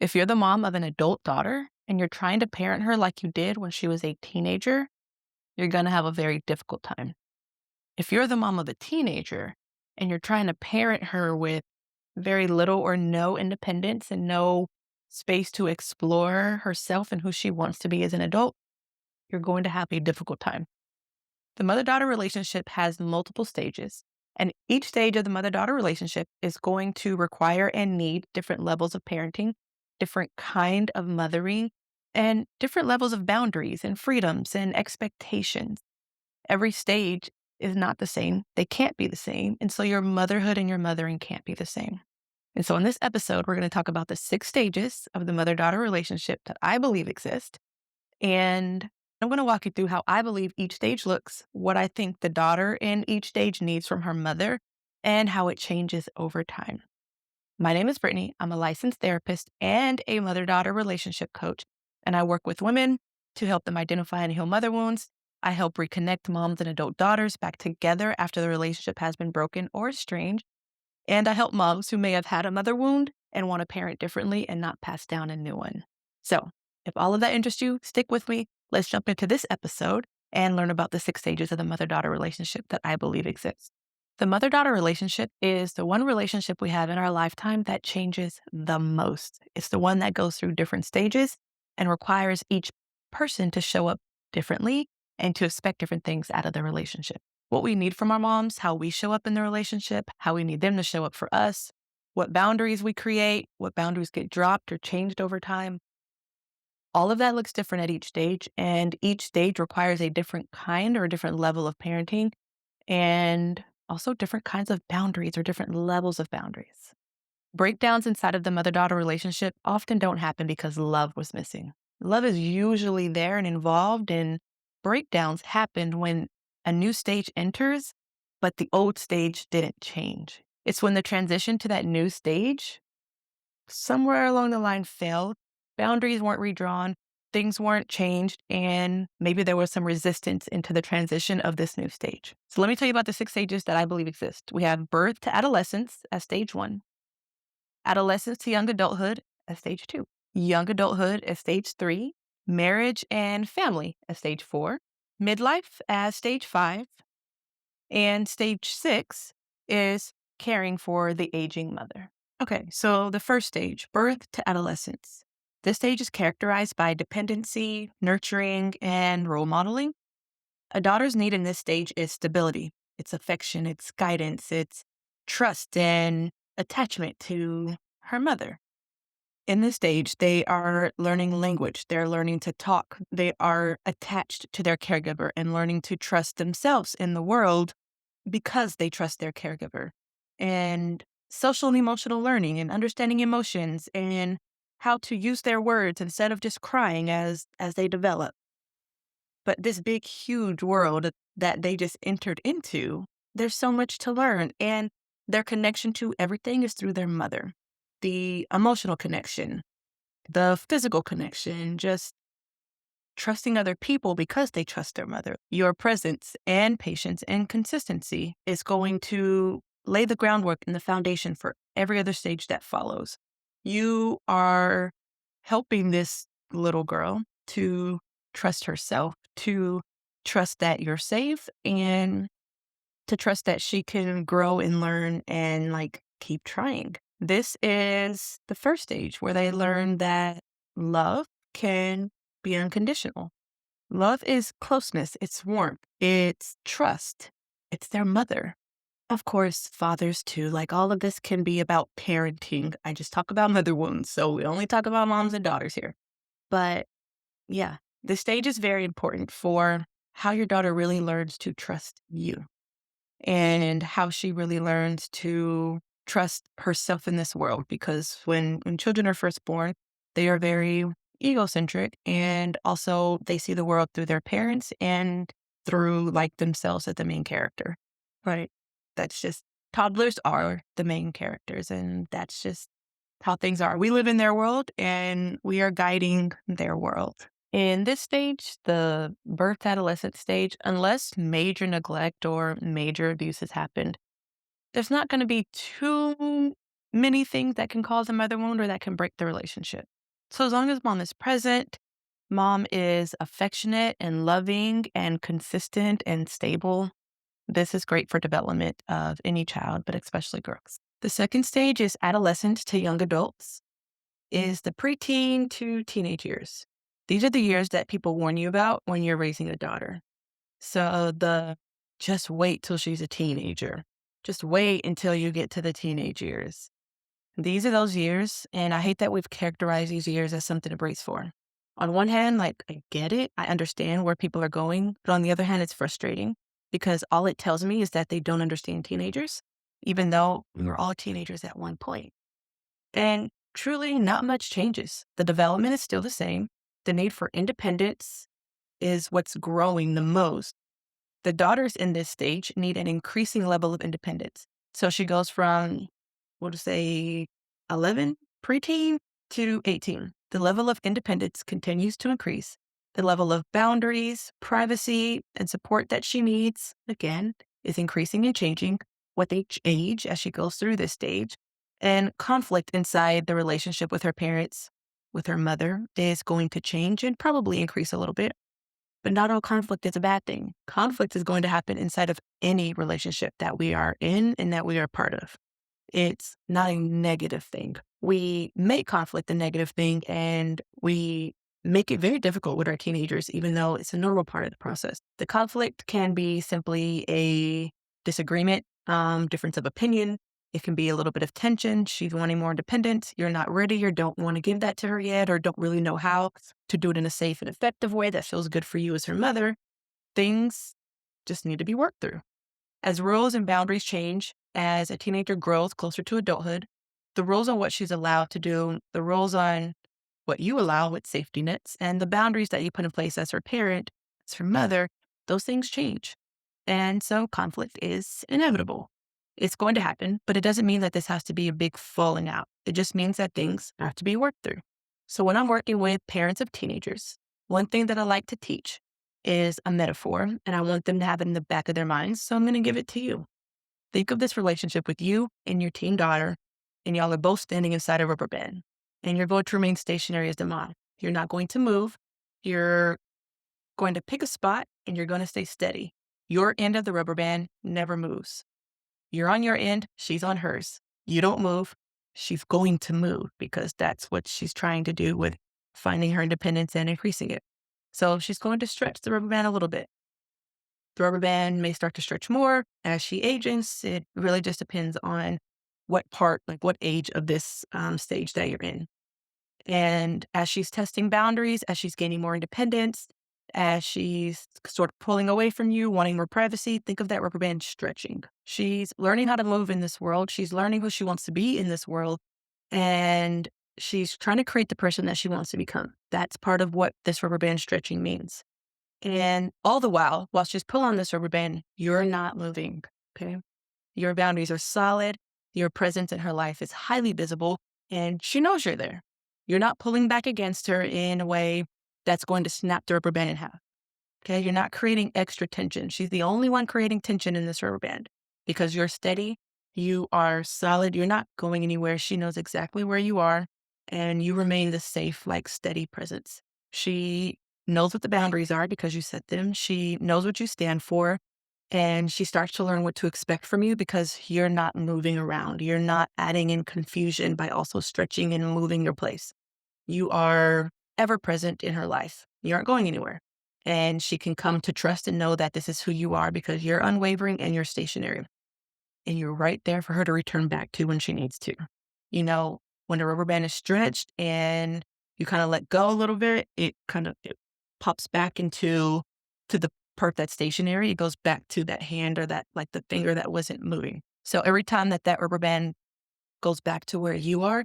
If you're the mom of an adult daughter and you're trying to parent her like you did when she was a teenager, you're going to have a very difficult time. If you're the mom of a teenager and you're trying to parent her with very little or no independence and no space to explore herself and who she wants to be as an adult, you're going to have a difficult time. The mother daughter relationship has multiple stages, and each stage of the mother daughter relationship is going to require and need different levels of parenting, different kind of mothering, and different levels of boundaries and freedoms and expectations. Every stage is not the same. They can't be the same. And so your motherhood and your mothering can't be the same. And so in this episode, we're going to talk about the 6 stages of the mother daughter relationship that I believe exist. And I'm going to walk you through how I believe each stage looks, what I think the daughter in each stage needs from her mother, and how it changes over time. My name is Brittany. I'm a licensed therapist and a mother daughter relationship coach, and I work with women to help them identify and heal mother wounds. I help reconnect moms and adult daughters back together after the relationship has been broken or estranged. And I help moms who may have had a mother wound and want to parent differently and not pass down a new one. So, if all of that interests you, stick with me. Let's jump into this episode and learn about the 6 stages of the mother daughter relationship that I believe exists. The mother daughter relationship is the one relationship we have in our lifetime that changes the most. It's the one that goes through different stages and requires each person to show up differently and to expect different things out of the relationship. What we need from our moms, how we show up in the relationship, how we need them to show up for us, what boundaries we create, what boundaries get dropped or changed over time. All of that looks different at each stage, and each stage requires a different kind or a different level of parenting and also different kinds of boundaries or different levels of boundaries. Breakdowns inside of the mother daughter relationship often don't happen because love was missing. Love is usually there and involved, and breakdowns happen when a new stage enters, but the old stage didn't change. It's when the transition to that new stage somewhere along the line failed, boundaries weren't redrawn, things weren't changed, and maybe there was some resistance into the transition of this new stage. So let me tell you about the 6 stages that I believe exist. We have birth to adolescence as stage one, adolescence to young adulthood as stage two, young adulthood as stage three, marriage and family as stage four, midlife as stage five, and stage six is caring for the aging mother. Okay, so the first stage, birth to adolescence. This stage is characterized by dependency, nurturing, and role modeling. A daughter's need in this stage is stability, it's affection, it's guidance, it's trust and attachment to her mother. In this stage, they are learning language, they're learning to talk, they are attached to their caregiver and learning to trust themselves in the world because they trust their caregiver. And social and emotional learning and understanding emotions and how to use their words instead of just crying as they develop. But this big, huge world that they just entered into, there's so much to learn. And their connection to everything is through their mother. The emotional connection, the physical connection, just trusting other people because they trust their mother. Your presence and patience and consistency is going to lay the groundwork and the foundation for every other stage that follows. You are helping this little girl to trust herself, to trust that you're safe, and to trust that she can grow and learn and keep trying. This is the first stage where they learn that love can be unconditional. Love is closeness, it's warmth, it's trust, it's their mother. Of course, fathers too. All of this can be about parenting. I just talk about mother wounds, so we only talk about moms and daughters here. But yeah, this stage is very important for how your daughter really learns to trust you and how she really learns to trust herself in this world. Because when children are first born, they are very egocentric, and also they see the world through their parents and through themselves as the main character. Right. That's just toddlers are the main characters, and that's just how things are. We live in their world and we are guiding their world. In this stage, the birth to adolescent stage, unless major neglect or major abuse has happened, there's not going to be too many things that can cause a mother wound or that can break the relationship. So as long as mom is present, mom is affectionate and loving and consistent and stable, this is great for development of any child, but especially girls. The second stage is adolescence to young adults, is the preteen to teenage years. These are the years that people warn you about when you're raising a daughter. So the just wait till she's a teenager. Just wait until you get to the teenage years. These are those years, and I hate that we've characterized these years as something to brace for. On one hand, like, I get it. I understand where people are going. But on the other hand, it's frustrating because all it tells me is that they don't understand teenagers, even though we were all teenagers at one point. And truly, not much changes. The development is still the same. The need for independence is what's growing the most. The daughters in this stage need an increasing level of independence. So she goes from, we'll just say 11, preteen, to 18. The level of independence continues to increase. The level of boundaries, privacy, and support that she needs, again, is increasing and changing with each age as she goes through this stage. And conflict inside the relationship with her parents, with her mother, is going to change and probably increase a little bit. But not all conflict is a bad thing. Conflict is going to happen inside of any relationship that we are in and that we are part of. It's not a negative thing. We make conflict a negative thing and we make it very difficult with our teenagers, even though it's a normal part of the process. The conflict can be simply a disagreement, difference of opinion. It can be a little bit of tension. She's wanting more independence. You're not ready or don't want to give that to her yet, or don't really know how to do it in a safe and effective way that feels good for you as her mother. Things just need to be worked through. As rules and boundaries change, as a teenager grows closer to adulthood, the rules on what she's allowed to do, the rules on what you allow with safety nets, and the boundaries that you put in place as her parent, as her mother, those things change. And so conflict is inevitable. It's going to happen, but it doesn't mean that this has to be a big falling out. It just means that things have to be worked through. So when I'm working with parents of teenagers, one thing that I like to teach is a metaphor, and I want them to have it in the back of their minds. So I'm going to give it to you. Think of this relationship with you and your teen daughter, and y'all are both standing inside a rubber band, and you're going to remain stationary as the mom. You're not going to move. You're going to pick a spot, and you're going to stay steady. Your end of the rubber band never moves. You're on your end, she's on hers. You don't move, she's going to move because that's what she's trying to do with finding her independence and increasing it. So she's going to stretch the rubber band a little bit. The rubber band may start to stretch more as she ages. It really just depends on what part, like what age of this stage that you're in. And as she's testing boundaries, as she's gaining more independence, as she's sort of pulling away from you, wanting more privacy, think of that rubber band stretching. She's learning how to move in this world. She's learning who she wants to be in this world. And she's trying to create the person that she wants to become. That's part of what this rubber band stretching means. And all the while she's pulling on this rubber band, you're not moving. Okay. Your boundaries are solid. Your presence in her life is highly visible, and she knows you're there. You're not pulling back against her in a way that's going to snap the rubber band in half. Okay. You're not creating extra tension. She's the only one creating tension in this rubber band because you're steady. You are solid. You're not going anywhere. She knows exactly where you are, and you remain the safe, like steady presence. She knows what the boundaries are because you set them. She knows what you stand for. And she starts to learn what to expect from you because you're not moving around. You're not adding in confusion by also stretching and moving your place. You are ever present in her life. You aren't going anywhere. And she can come to trust and know that this is who you are because you're unwavering and you're stationary. And you're right there for her to return back to when she needs to. You know, when the rubber band is stretched and you kind of let go a little bit, it pops back to the part that's stationary. It goes back to that hand or that, like, the finger that wasn't moving. So every time that rubber band goes back to where you are,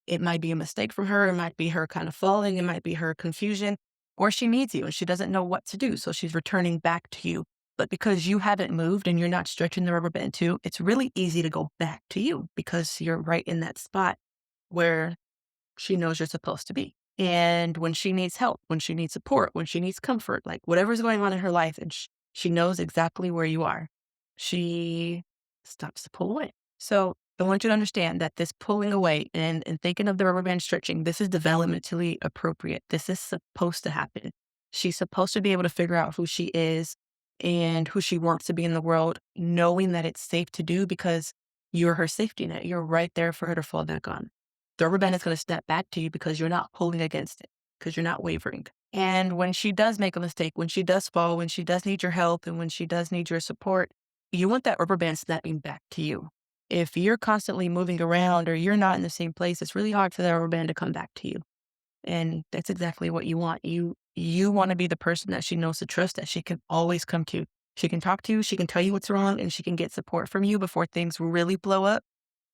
it might be a mistake from her. It might be her kind of falling. It might be her confusion, or she needs you and she doesn't know what to do. So she's returning back to you. But because you haven't moved and you're not stretching the rubber band too, it's really easy to go back to you because you're right in that spot where she knows you're supposed to be. And when she needs help, when she needs support, when she needs comfort, like whatever's going on in her life, and she knows exactly where you are, she stops to pull away. So I want you to understand that this pulling away and thinking of the rubber band stretching, this is developmentally appropriate. This is supposed to happen. She's supposed to be able to figure out who she is and who she wants to be in the world, knowing that it's safe to do because you're her safety net. You're right there for her to fall back on. The rubber band is going to snap back to you because you're not pulling against it, because you're not wavering. And when she does make a mistake, when she does fall, when she does need your help, and when she does need your support, you want that rubber band snapping back to you. If you're constantly moving around or you're not in the same place, it's really hard for that rubber band to come back to you. And that's exactly what you want. You want to be the person that she knows to trust, that she can always come to. She can talk to you, she can tell you what's wrong, and she can get support from you before things really blow up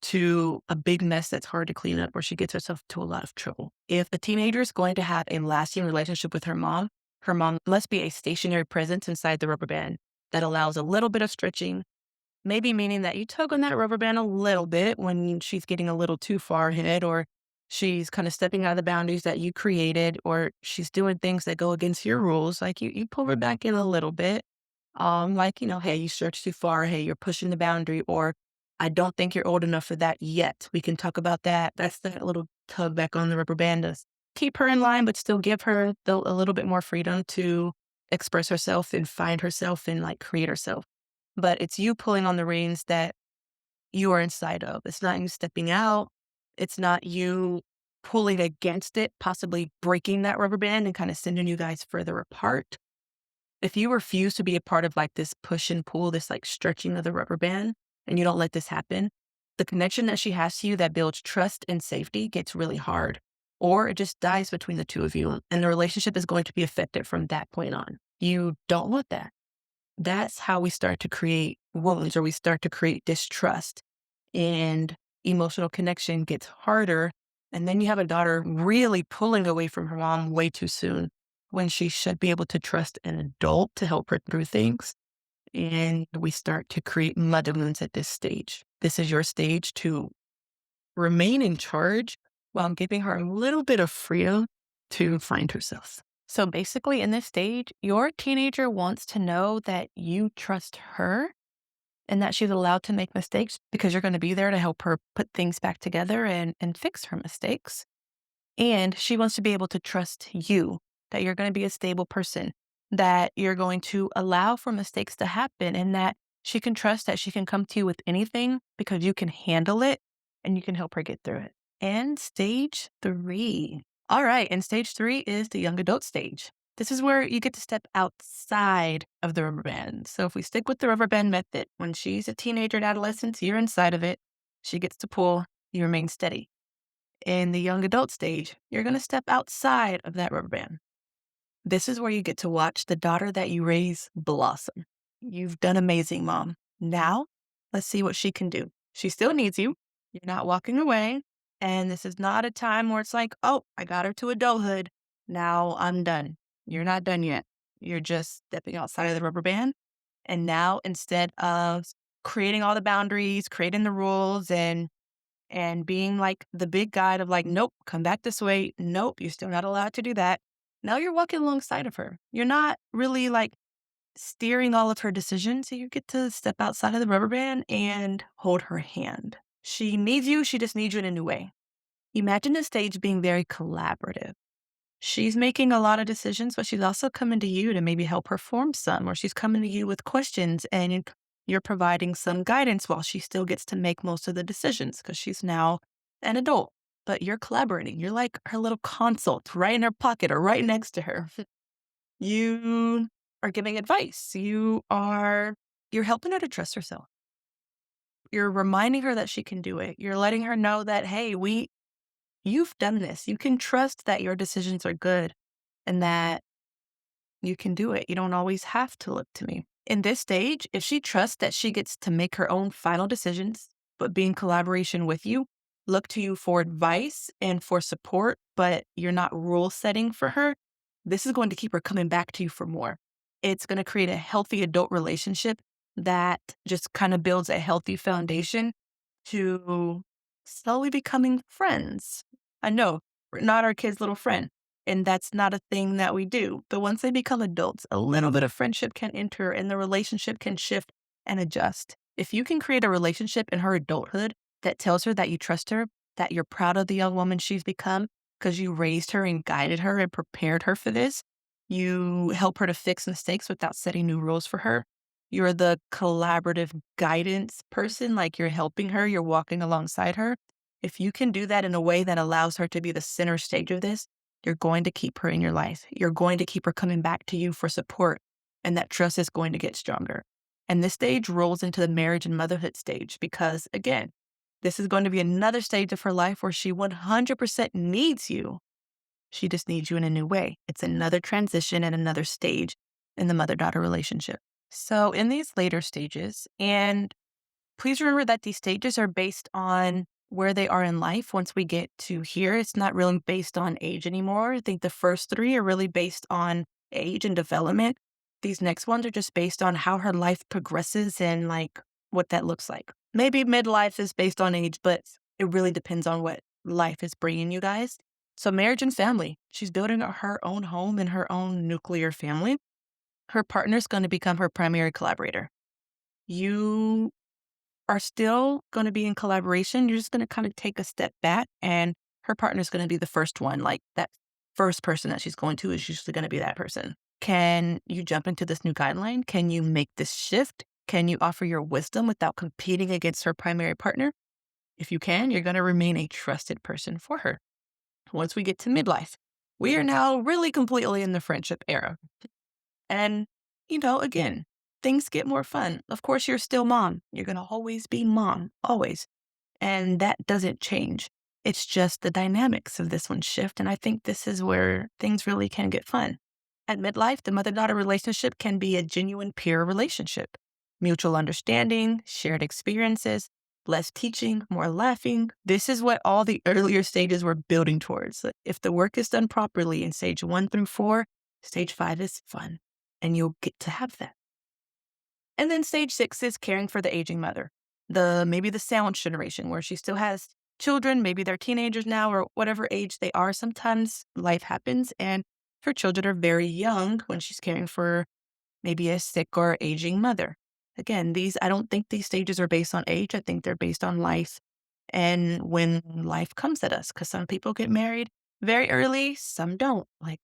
to a big mess that's hard to clean up, where she gets herself into a lot of trouble. If the teenager is going to have a lasting relationship with her mom must be a stationary presence inside the rubber band that allows a little bit of stretching. Maybe meaning that you tug on that rubber band a little bit when she's getting a little too far ahead, or she's kind of stepping out of the boundaries that you created, or she's doing things that go against your rules. Like you pull her back in a little bit. Like, hey, you stretched too far. Hey, you're pushing the boundary, or I don't think you're old enough for that yet. We can talk about that. That's that little tug back on the rubber band to keep her in line, but still give her a little bit more freedom to express herself and find herself and like create herself. But it's you pulling on the reins that you are inside of. It's not you stepping out. It's not you pulling against it, possibly breaking that rubber band and kind of sending you guys further apart. If you refuse to be a part of like this push and pull, this like stretching of the rubber band, and you don't let this happen, the connection that she has to you that builds trust and safety gets really hard. Or it just dies between the two of you, and the relationship is going to be affected from that point on. You don't want that. That's how we start to create wounds, or we start to create distrust, and emotional connection gets harder. And then you have a daughter really pulling away from her mom way too soon when she should be able to trust an adult to help her through things. And we start to create mud wounds at this stage. This is your stage to remain in charge while giving her a little bit of freedom to find herself. So basically, in this stage, your teenager wants to know that you trust her and that she's allowed to make mistakes because you're going to be there to help her put things back together and fix her mistakes. And she wants to be able to trust you, that you're going to be a stable person, that you're going to allow for mistakes to happen, and that she can trust that she can come to you with anything because you can handle it and you can help her get through it. And stage 3. All right. And stage 3 is the young adult stage. This is where you get to step outside of the rubber band. So if we stick with the rubber band method, when she's a teenager and adolescent, you're inside of it. She gets to pull, you remain steady. In the young adult stage, you're going to step outside of that rubber band. This is where you get to watch the daughter that you raise blossom. You've done amazing, mom. Now, let's see what she can do. She still needs you. You're not walking away. And this is not a time where it's like, oh, I got her to adulthood. Now I'm done. You're not done yet. You're just stepping outside of the rubber band. And now, instead of creating all the boundaries, creating the rules, and being like the big guide of like, nope, come back this way. Nope, you're still not allowed to do that. Now you're walking alongside of her. You're not really like steering all of her decisions. You get to step outside of the rubber band and hold her hand. She needs you. She just needs you in a new way. Imagine the stage being very collaborative. She's making a lot of decisions, but she's also coming to you to maybe help her form some, or she's coming to you with questions and you're providing some guidance while she still gets to make most of the decisions because she's now an adult. But you're collaborating. You're like her little consult right in her pocket or right next to her. You are giving advice. You're helping her to trust herself. You're reminding her that she can do it. You're letting her know that, hey, you've done this. You can trust that your decisions are good and that you can do it. You don't always have to look to me. In this stage, if she trusts that she gets to make her own final decisions, but be in collaboration with you, look to you for advice and for support, but you're not rule setting for her, this is going to keep her coming back to you for more. It's going to create a healthy adult relationship that just kind of builds a healthy foundation to slowly becoming friends. I know we're not our kid's little friend, and that's not a thing that we do. But once they become adults, a little bit of friendship can enter and the relationship can shift and adjust. If you can create a relationship in her adulthood that tells her that you trust her, that you're proud of the young woman she's become because you raised her and guided her and prepared her for this. You help her to fix mistakes without setting new rules for her. You're the collaborative guidance person, like you're helping her, you're walking alongside her. If you can do that in a way that allows her to be the center stage of this, you're going to keep her in your life. You're going to keep her coming back to you for support, and that trust is going to get stronger. And this stage rolls into the marriage and motherhood stage because, again, this is going to be another stage of her life where she 100% needs you. She just needs you in a new way. It's another transition and another stage in the mother daughter relationship. So, in these later stages, and please remember that these stages are based on where they are in life. Once we get to here, it's not really based on age anymore. I think the first three are really based on age and development. These next ones are just based on how her life progresses and like what that looks like. Maybe midlife is based on age, but it really depends on what life is bringing you guys. So, marriage and family. She's building her own home and her own nuclear family. Her partner's going to become her primary collaborator. You are still going to be in collaboration. You're just going to kind of take a step back, and her partner's going to be the first one. Like that first person that she's going to is usually going to be that person. Can you jump into this new guideline? Can you make this shift? Can you offer your wisdom without competing against her primary partner? If you can, you're going to remain a trusted person for her. Once we get to midlife, we are now really completely in the friendship era. And, again, things get more fun. Of course, you're still mom. You're going to always be mom, always. And that doesn't change. It's just the dynamics of this one shift. And I think this is where things really can get fun. At midlife, the mother daughter relationship can be a genuine peer relationship, mutual understanding, shared experiences, less teaching, more laughing. This is what all the earlier stages were building towards. If the work is done properly in stage 1 through 4, stage 5 is fun, and you'll get to have that. And then stage 6 is caring for the aging mother, maybe the sandwich generation where she still has children, maybe they're teenagers now or whatever age they are. Sometimes life happens and her children are very young when she's caring for maybe a sick or aging mother. Again, I don't think these stages are based on age. I think they're based on life and when life comes at us, because some people get married very early, some don't. Like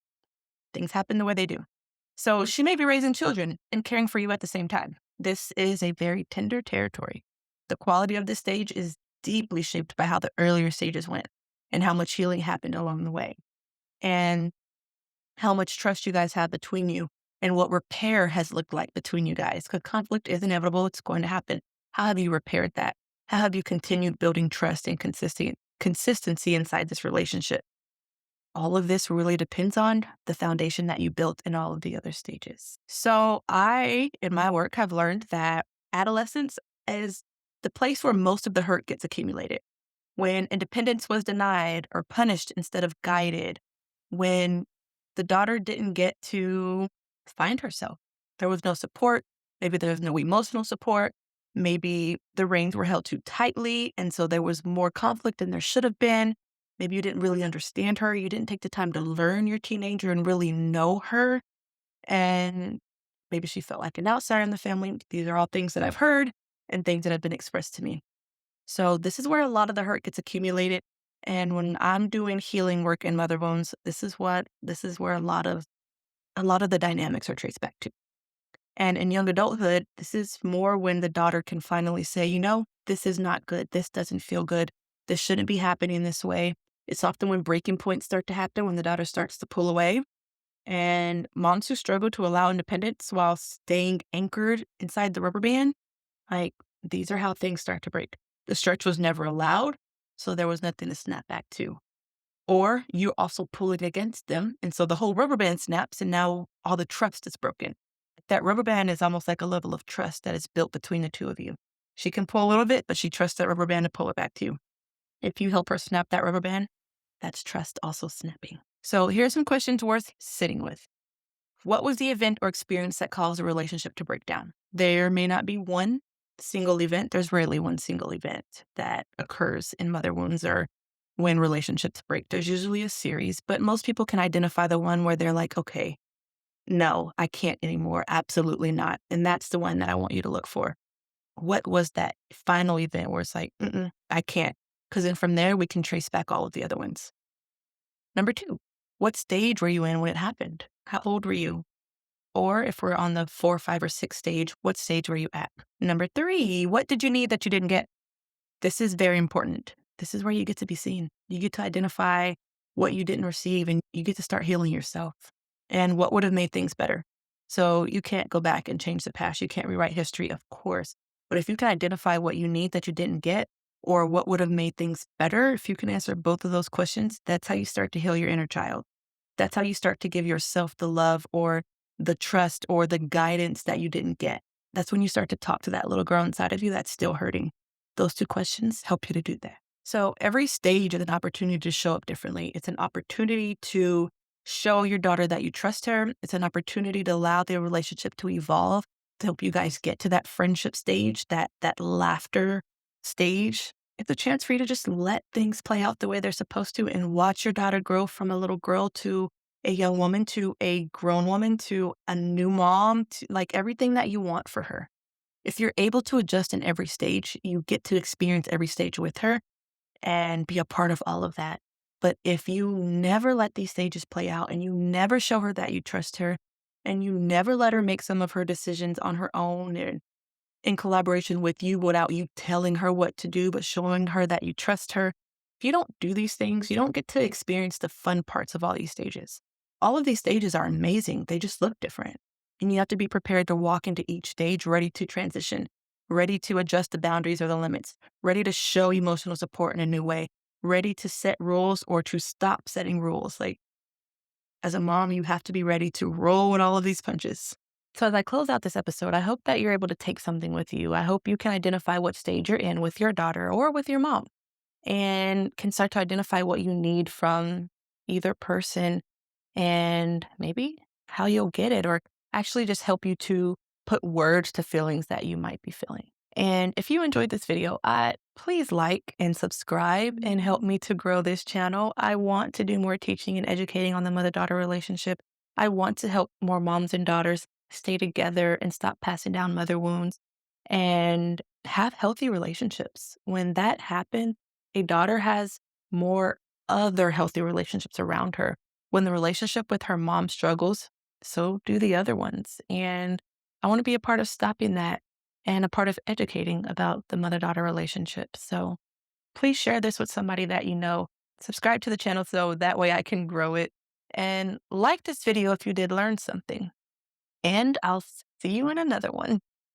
things happen the way they do. So she may be raising children and caring for you at the same time. This is a very tender territory. The quality of this stage is deeply shaped by how the earlier stages went and how much healing happened along the way and how much trust you guys have between you and what repair has looked like between you guys. Because conflict is inevitable. It's going to happen. How have you repaired that? How have you continued building trust and consistency inside this relationship? All of this really depends on the foundation that you built in all of the other stages. So I, in my work, have learned that adolescence is the place where most of the hurt gets accumulated. When independence was denied or punished instead of guided, when the daughter didn't get to find herself, there was no support. Maybe there was no emotional support. Maybe the reins were held too tightly. And so there was more conflict than there should have been. Maybe you didn't really understand her. You didn't take the time to learn your teenager and really know her. And maybe she felt like an outsider in the family. These are all things that I've heard and things that have been expressed to me. So this is where a lot of the hurt gets accumulated. And when I'm doing healing work in mother wounds, this is where a lot of the dynamics are traced back to. And in young adulthood, this is more when the daughter can finally say, this is not good. This doesn't feel good. This shouldn't be happening this way. It's often when breaking points start to happen, when the daughter starts to pull away. And moms who struggle to allow independence while staying anchored inside the rubber band, like these are how things start to break. The stretch was never allowed, so there was nothing to snap back to. Or you're also pulling against them, and so the whole rubber band snaps, and now all the trust is broken. That rubber band is almost like a level of trust that is built between the two of you. She can pull a little bit, but she trusts that rubber band to pull it back to you. If you help her snap that rubber band, that's trust also snapping. So here's some questions worth sitting with. What was the event or experience that caused a relationship to break down? There may not be one single event. There's rarely one single event that occurs in mother wounds or when relationships break. There's usually a series, but most people can identify the one where they're like, okay, no, I can't anymore. Absolutely not. And that's the one that I want you to look for. What was that final event where it's like, "Mm-mm, I can't," because then from there, we can trace back all of the other ones. Number 2, what stage were you in when it happened? How old were you? Or if we're on the 4, 5, or 6 stage, what stage were you at? Number 3, what did you need that you didn't get? This is very important. This is where you get to be seen. You get to identify what you didn't receive, and you get to start healing yourself and what would have made things better. So you can't go back and change the past. You can't rewrite history, of course. But if you can identify what you need that you didn't get or what would have made things better, if you can answer both of those questions, that's how you start to heal your inner child. That's how you start to give yourself the love or the trust or the guidance that you didn't get. That's when you start to talk to that little girl inside of you that's still hurting. Those 2 questions help you to do that. So every stage is an opportunity to show up differently. It's an opportunity to show your daughter that you trust her. It's an opportunity to allow their relationship to evolve, to help you guys get to that friendship stage, that laughter stage. It's a chance for you to just let things play out the way they're supposed to and watch your daughter grow from a little girl to a young woman to a grown woman to a new mom to like everything that you want for her. If you're able to adjust in every stage, you get to experience every stage with her and be a part of all of that. But if you never let these stages play out and you never show her that you trust her and you never let her make some of her decisions on her own and in collaboration with you without you telling her what to do, but showing her that you trust her. If you don't do these things, you don't get to experience the fun parts of all these stages. All of these stages are amazing. They just look different. And you have to be prepared to walk into each stage ready to transition, ready to adjust the boundaries or the limits, ready to show emotional support in a new way, ready to set rules or to stop setting rules. Like as a mom, you have to be ready to roll with all of these punches. So, as I close out this episode, I hope that you're able to take something with you. I hope you can identify what stage you're in with your daughter or with your mom and can start to identify what you need from either person and maybe how you'll get it, or actually just help you to put words to feelings that you might be feeling. And if you enjoyed this video, please like and subscribe and help me to grow this channel. I want to do more teaching and educating on the mother-daughter relationship. I want to help more moms and daughters stay together and stop passing down mother wounds and have healthy relationships. When that happens, a daughter has more other healthy relationships around her. When the relationship with her mom struggles, so do the other ones. And I want to be a part of stopping that and a part of educating about the mother-daughter relationship. So please share this with somebody that you know. Subscribe to the channel so that way I can grow it. And like this video if you did learn something. And I'll see you in another one.